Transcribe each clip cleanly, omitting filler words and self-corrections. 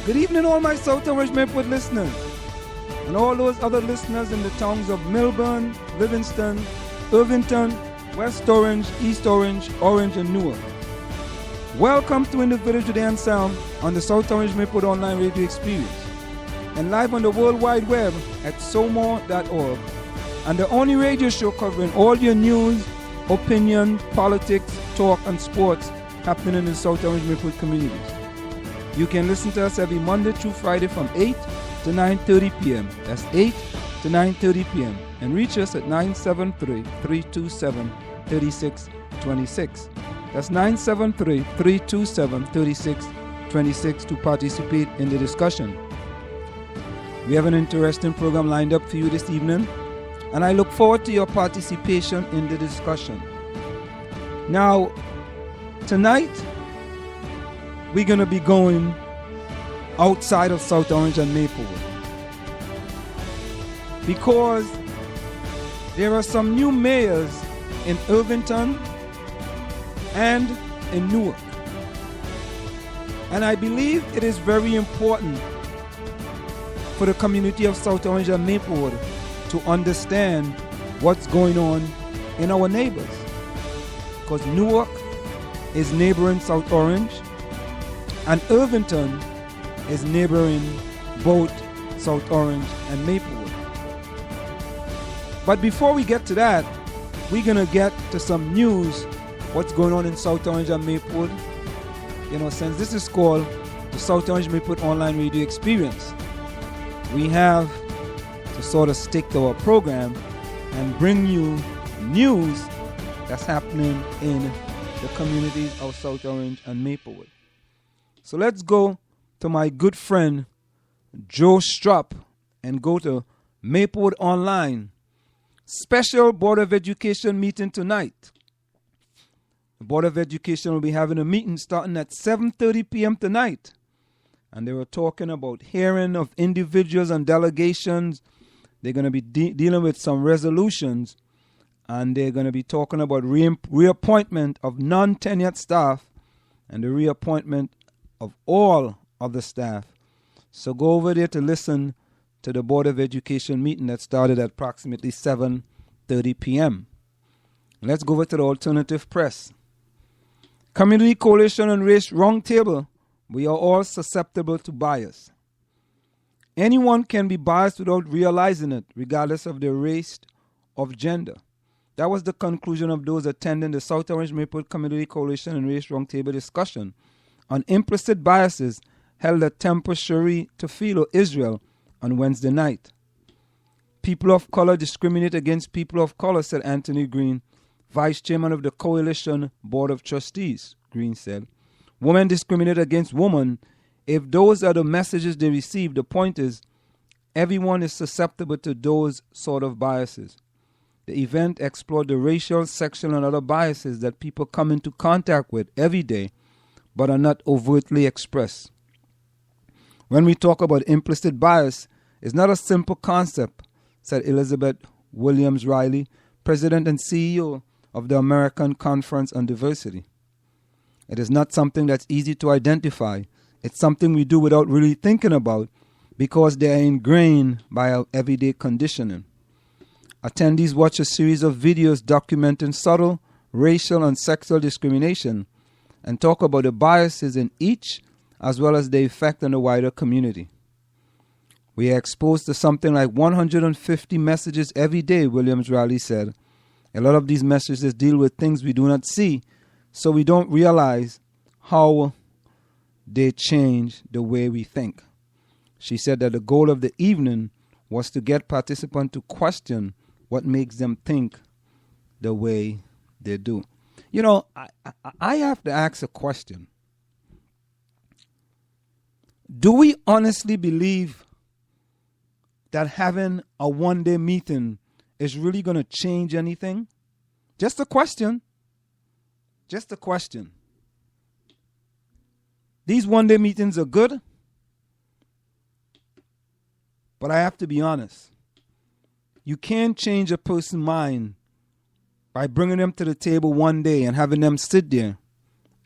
Good evening, all my South Orange Maplewood listeners, and all those other listeners in the towns of Millburn, Livingston, Irvington, West Orange, East Orange, Orange, and Newark. Welcome to In the Village with Anselm on the South Orange Maplewood Online Radio Experience, and live on the World Wide Web at somore.org, and the only radio show covering all your news, opinion, politics, talk, and sports happening in the South Orange Maplewood communities. You can listen to us every Monday through Friday from 8 to 9:30 p.m. That's 8 to 9:30 p.m. And reach us at 973-327-3626. That's 973-327-3626 to participate in the discussion. We have an interesting program lined up for you this evening, and I look forward to your participation in the discussion. Now, tonight, we're going to be going outside of South Orange and Maplewood, because there are some new mayors in Irvington and in Newark. And I believe it is very important for the community of South Orange and Maplewood to understand what's going on in our neighbors. Because Newark is neighboring South Orange, and Irvington is neighboring both South Orange and Maplewood. But before we get to that, we're going to get to some news, what's going on in South Orange and Maplewood. You know, since this is called the South Orange Maplewood Online Radio Experience, we have to sort of stick to our program and bring you news that's happening in the communities of South Orange and Maplewood. So let's go to my good friend Joe Strupp and go to Maplewood Online. Special Board of Education meeting tonight. The Board of Education will be having a meeting starting at 7:30 p.m. tonight. And they were talking about hearing of individuals and delegations. They're going to be dealing with some resolutions. And they're going to be talking about reappointment of non-tenured staff and the reappointment of all of the staff. So go over there to listen to the Board of Education meeting that started at approximately 7:30 p.m. Let's go over to the alternative press. Community Coalition and Race Roundtable. We are all susceptible to bias. Anyone can be biased without realizing it, regardless of their race or gender. That was the conclusion of those attending the South Orange Maplewood Community Coalition and Race Roundtable discussion on implicit biases held at Temple Shuri Tefillah, Israel, on Wednesday night. People of color discriminate against people of color, said Anthony Green, Vice Chairman of the Coalition Board of Trustees. Green said, women discriminate against women. If those are the messages they receive, the point is everyone is susceptible to those sort of biases. The event explored the racial, sexual, and other biases that people come into contact with every day but are not overtly expressed. When we talk about implicit bias, it's not a simple concept, said Elizabeth Williams Riley, President and CEO of the American Conference on Diversity. It is not something that's easy to identify. It's something we do without really thinking about because they are ingrained by our everyday conditioning. Attendees watch a series of videos documenting subtle racial and sexual discrimination and talk about the biases in each as well as the effect on the wider community. We are exposed to something like 150 messages every day, Williams Riley said. A lot of these messages deal with things we do not see, so we don't realize how they change the way we think. She said that the goal of the evening was to get participants to question what makes them think the way they do. You know, I have to ask a question. Do we honestly believe that having a one-day meeting is really going to change anything? Just a question. Just a question. These one-day meetings are good, but I have to be honest. You can't change a person's mind by bringing them to the table one day and having them sit there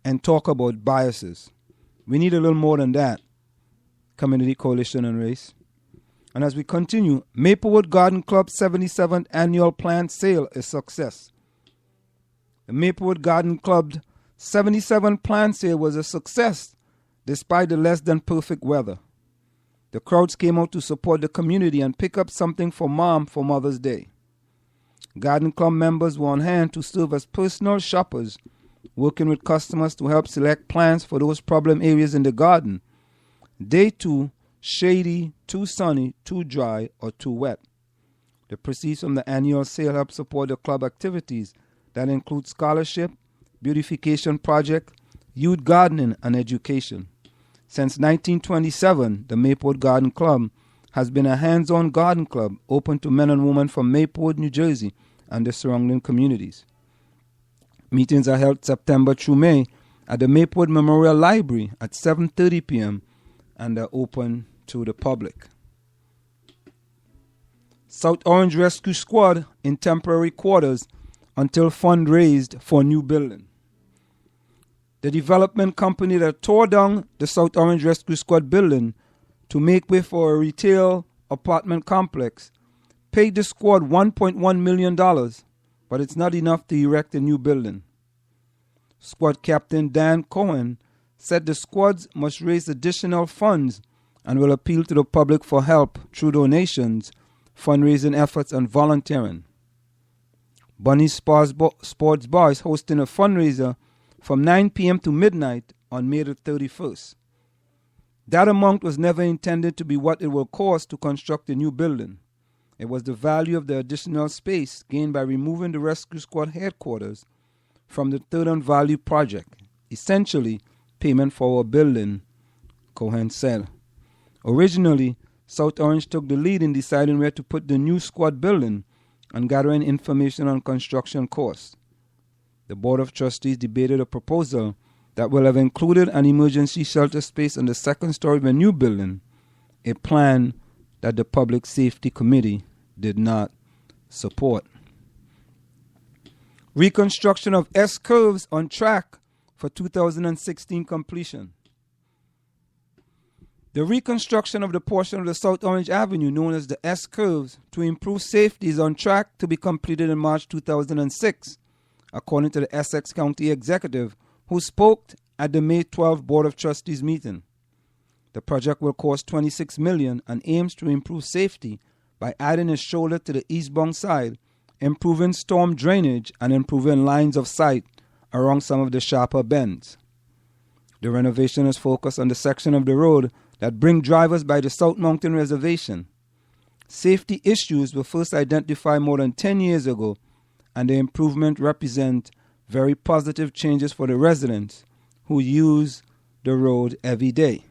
and talk about biases. We need a little more than that. Community Coalition and Race. And as we continue, Maplewood Garden Club 77th Annual Plant Sale is success. The Maplewood Garden Club 77th Plant Sale was a success despite the less than perfect weather. The crowds came out to support the community and pick up something for Mom for Mother's Day. Garden Club members were on hand to serve as personal shoppers, working with customers to help select plants for those problem areas in the garden. Day 2, shady, too sunny, too dry, or too wet. The proceeds from the annual sale help support the club activities that include scholarship, beautification project, youth gardening, and education. Since 1927, the Maplewood Garden Club has been a hands-on garden club open to men and women from Maplewood, New Jersey, and the surrounding communities. Meetings are held September through May at the Maplewood Memorial Library at 7:30 p.m. and are open to the public. South Orange Rescue Squad in temporary quarters until fund raised for new building. The development company that tore down the South Orange Rescue Squad building to make way for a retail apartment complex paid the squad $1.1 million, but it's not enough to erect a new building. Squad Captain Dan Cohen said the squads must raise additional funds and will appeal to the public for help through donations, fundraising efforts, and volunteering. Bunny Sports Bar is hosting a fundraiser from 9 p.m. to midnight on May the 31st. That amount was never intended to be what it will cost to construct a new building. It was the value of the additional space gained by removing the Rescue Squad headquarters from the Third on Value project, essentially payment for our building, Cohen said. Originally, South Orange took the lead in deciding where to put the new squad building and gathering information on construction costs. The Board of Trustees debated a proposal that will have included an emergency shelter space on the second story of a new building, a plan that the Public Safety Committee did not support. Reconstruction of S-curves on track for 2016 completion. The reconstruction of the portion of the South Orange Avenue known as the S-curves to improve safety is on track to be completed in March 2006, according to the Essex County Executive, who spoke at the May 12 Board of Trustees meeting. The project will cost $26 million and aims to improve safety by adding a shoulder to the eastbound side, improving storm drainage, and improving lines of sight along some of the sharper bends. The renovation is focused on the section of the road that bring drivers by the South Mountain Reservation. Safety issues were first identified more than 10 years ago, and the improvement represent very positive changes for the residents who use the road every day.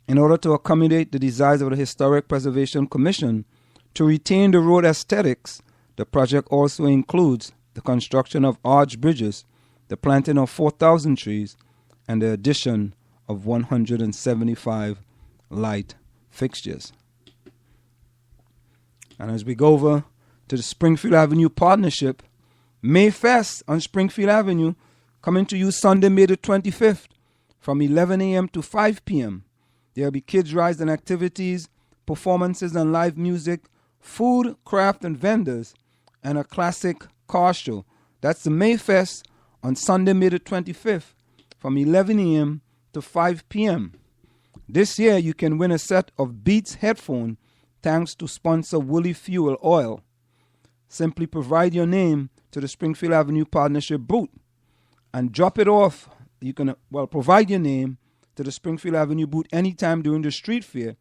In order to accommodate the desires of the Historic Preservation Commission to retain the road aesthetics, the project also includes the construction of arch bridges, the planting of 4,000 trees, and the addition of 175 light fixtures. And as we go over to the Springfield Avenue Partnership, Mayfest on Springfield Avenue, coming to you Sunday, May the 25th, from 11 a.m. to 5 p.m. There will be kids' rides and activities, performances and live music, food, craft, and vendors, and a classic car show. That's the Mayfest on Sunday, May the 25th, from 11 a.m. to 5 p.m. This year, you can win a set of Beats headphones thanks to sponsor Woolly Fuel Oil. Simply provide your name to the Springfield Avenue Partnership booth and drop it off. You can provide your name to the Springfield Avenue booth anytime during the street fair,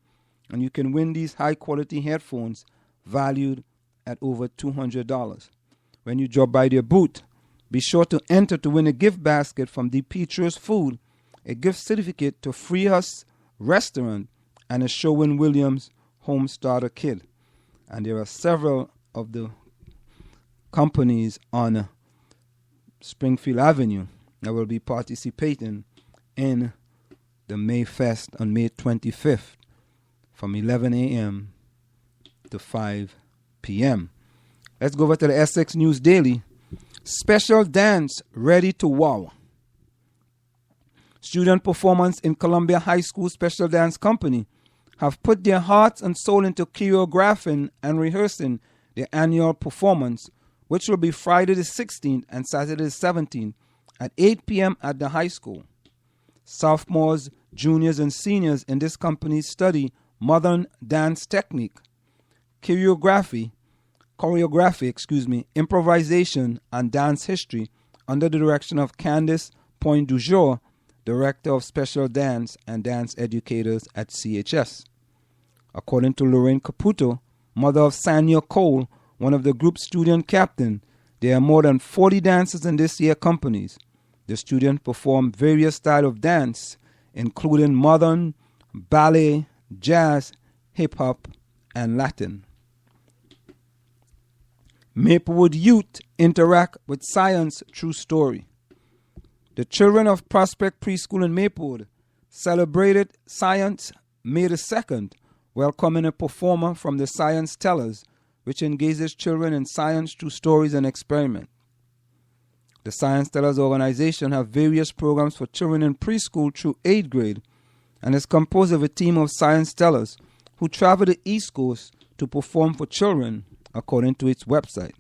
and you can win these high-quality headphones valued at over $200. When you drop by their booth, be sure to enter to win a gift basket from DePietro's Food, a gift certificate to Freehouse Restaurant, and a Sherwin-Williams Home Starter Kit. And there are several of the companies on Springfield Avenue that will be participating in the Mayfest on May 25th from 11 a.m. to 5 p.m. Let's go over to the Essex News Daily. Special dance ready to wow. Student performance in Columbia High School Special Dance Company have put their hearts and soul into choreographing and rehearsing their annual performance, which will be Friday the 16th and Saturday the 17th at 8 p.m. at the high school. Sophomores, juniors, and seniors in this company study modern dance technique, choreography, improvisation, and dance history under the direction of Candice Point du Jour, Director of Special Dance and Dance Educators at CHS. According to Lorraine Caputo, mother of Sanya Cole, one of the group's student captain, there are more than 40 dancers in this year's companies. The students perform various styles of dance, including modern, ballet, jazz, hip-hop, and Latin. Maplewood youth interact with science through story. The children of Prospect Preschool in Maplewood celebrated Science May the 2nd, welcoming a performer from the Science Tellers, which engages children in science through stories and experiments. The Science Tellers organization have various programs for children in preschool through 8th grade and is composed of a team of Science Tellers who travel the East Coast to perform for children, according to its website.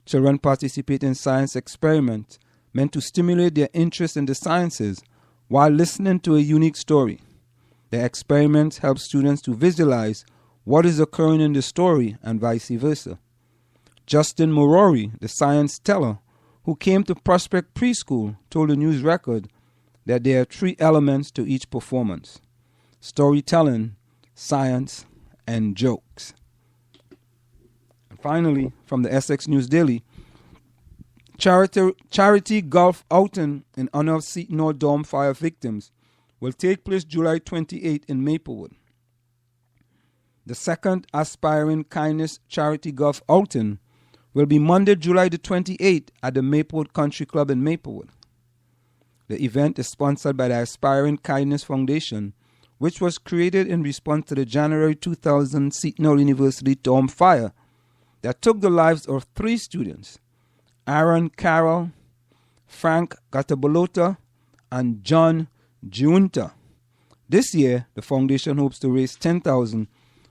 Children participate in science experiments meant to stimulate their interest in the sciences while listening to a unique story. The experiments help students to visualize what is occurring in the story and vice versa. Justin Morori, the science teller, who came to Prospect Preschool, told the News Record that there are 3 elements to each performance: storytelling, science, and jokes. And finally, from the Essex News Daily, charity golf outing in honor of Seton Dome fire victims will take place July 28 in Maplewood. The second Aspiring Kindness Charity Golf outing will be Monday, July the 28th at the Maplewood Country Club in Maplewood. The event is sponsored by the Aspiring Kindness Foundation, which was created in response to the January 2000 Seton University Dome fire that took the lives of 3 students, Aaron Carroll, Frank Gatabolota, and John Giunta. This year, the foundation hopes to raise $10,000,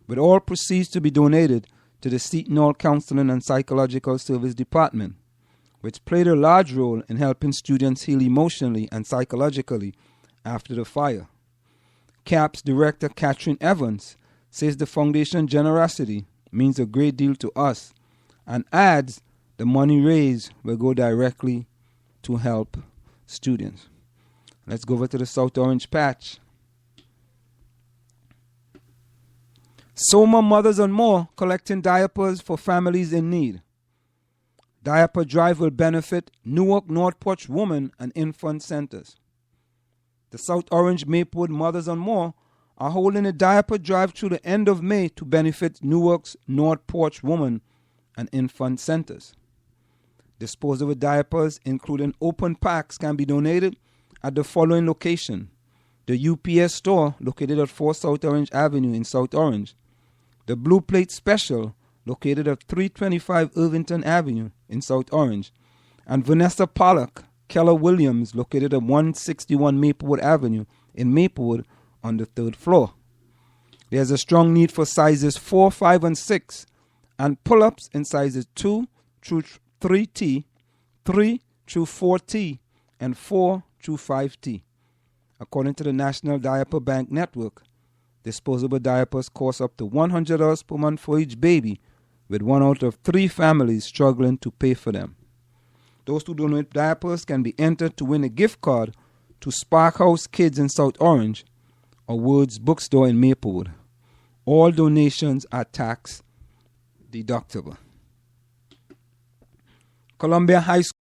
with all proceeds to be donated to the Seton Hall Counseling and Psychological Service Department, which played a large role in helping students heal emotionally and psychologically after the fire. CAPS Director Catherine Evans says the foundation's generosity means a great deal to us and adds the money raised will go directly to help students. Let's go over to the South Orange Patch. Soma Mothers and More collecting diapers for families in need. Diaper drive will benefit Newark North Porch Women and Infant Centers. The South Orange Maplewood Mothers and More are holding a diaper drive through the end of May to benefit Newark's North Porch Women and Infant Centers. Disposable diapers, including open packs, can be donated at the following location: the UPS store located at 4 South Orange Avenue in South Orange, the Blue Plate Special located at 325 Irvington Avenue in South Orange, and Vanessa Pollock, Keller Williams located at 161 Maplewood Avenue in Maplewood on the 3rd floor. There's a strong need for sizes 4, 5, and 6, and pull-ups in sizes 2 through 3T, 3 through 4T, and 4 through 5T. According to the National Diaper Bank Network, disposable diapers cost up to $100 per month for each baby, with 1 out of 3 families struggling to pay for them. Those who donate diapers can be entered to win a gift card to Spark House Kids in South Orange or Words Bookstore in Maplewood. All donations are tax deductible. Columbia High School